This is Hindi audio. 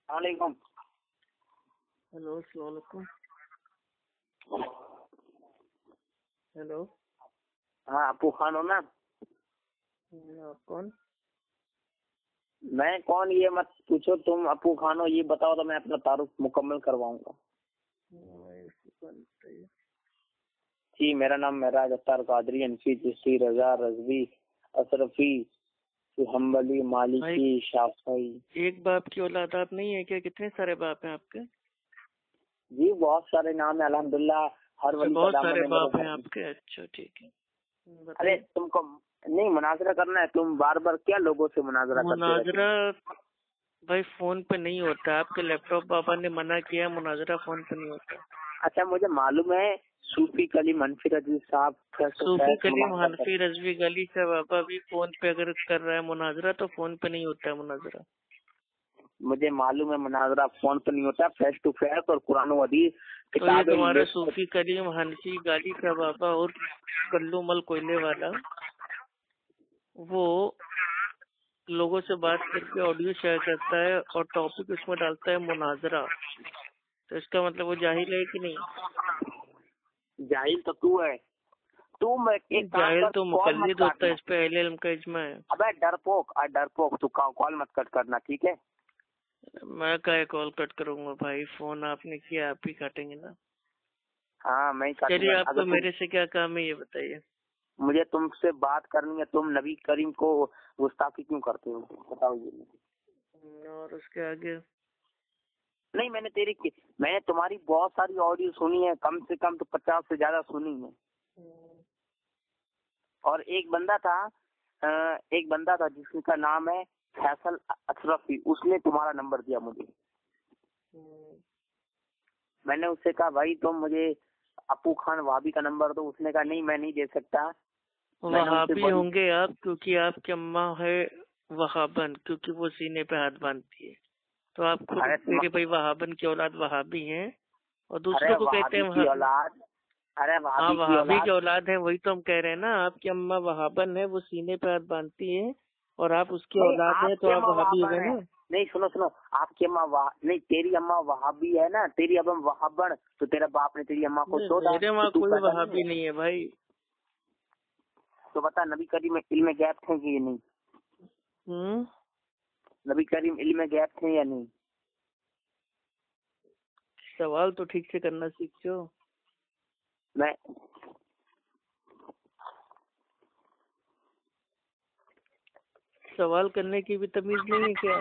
वालेकुम। हेलो, अस्सलाम वालेकुम। हेलो। हाँ, अपू खान हो ना? आप कौन? मैं कौन ये मत पूछो, तुम अपू खान हो ये बताओ तो मैं अपना तारुफ मुकम्मल करवाऊंगा। जी, मेरा नाम मेराज अख्तर कादरी, अनफी, चिश्ती, रजा, रजवी, अशरफी, हम्बली, मालिकी, शाफी। एक बाप की औलाद आप नहीं है क्या? कितने सारे बाप हैं आपके? जी बहुत सारे नाम है अल्हम्दुलिल्लाह। हर वली बहुत का सारे दामन बाप हैं है। आपके? अच्छा ठीक है। अरे तुमको नहीं मुनाजरा करना है, तुम बार बार क्या लोगों से मुनाजरा करते रहते मुनाजरा हो? भाई फोन पे नहीं होता। आपके लैपटॉप पापा ने मना किया, मुनाजरा फोन पे नहीं होता। अच्छा, मुझे मालूम है सूफी कलीम हनफी रजी साहब सूफी कलीम हनफी रजवी गली से बाबा भी फोन पे अगर कर रहा है मुनाजरा तो फोन पे नहीं होता है मुनाजरा। मुझे मालूम है मुनाजरा फोन पर नहीं होता, फेस टू फेस और कुरान व हदीस तो ये किताबें तुम्हारा सूफी कलीम हनफी गाली का बाबा और कल्लू मल कोयले वाला वो लोगों से बात करके ऑडियो शेयर करता है और टॉपिक उसमें डालता है मुनाजरा। तो इसका मतलब वो जाहिल है कि नहीं? जाहिल तो तू है। तू मैं एक काम जाहिल कर, तो कॉल मत मुकल्लिद होता है, काटना। इस पे अहले इल्म का इज्मा है। अबे डरपोक तू कॉल मत कट करना, ठीक है? मैं क्या कॉल कट करूंगा भाई? फोन आपने किया, आप ही काटेंगे ना। हाँ मैं ही काटूंगा। चलिए, अगर आपको तुम मेरे से क्या काम है ये बताइए। मुझे तुमसे बात करनी है, तुम नबी करीम को गुस्ताखी क्यों करते हो बताओ ये। और उसके आगे नहीं, मैंने तुम्हारी बहुत सारी ऑडियो सुनी है, कम से कम तो 50 से ज्यादा सुनी है। और एक बंदा था जिसका नाम है फैसल अशरफी, उसने तुम्हारा नंबर दिया मुझे। मैंने उससे कहा भाई तुम मुझे अपू खान वहाबी का नंबर दो। उसने कहा नहीं मैं नहीं दे सकता। वहाबी होंगे आप, क्योंकि आपकी अम्मा है वहाबन, क्योंकि वो सीने पे हाथ बांधती है। तो आप खुद मेरे भाई वहाबन की औलाद वहाबी हैं और दूसरों को कहते हैं औलाद। अरे हाँ, वहाबी की औलाद। औलाद है, वही तो हम कह रहे हैं ना। आपकी अम्मा वहाबन है, वो सीने पे हाथ बांधती है और आप उसकी औलाद है, तो आप वहाबी हो गए ना। नहीं सुनो, आपकी अम्मा नहीं, तेरी अम्मा वहाबी है ना, तेरी अब वहाबन, तो तेरा बाप ने तेरी अम्मा को छोड़ा। मेरे वहाँ कोई वहाबी नहीं है भाई। तो बता नबी करीम इल्म गैप थे कि नहीं? नबी करीम इल्म गैप थे या नहीं? सवाल तो ठीक से करना सीखो। मैं सवाल करने की भी तमीज नहीं है क्या?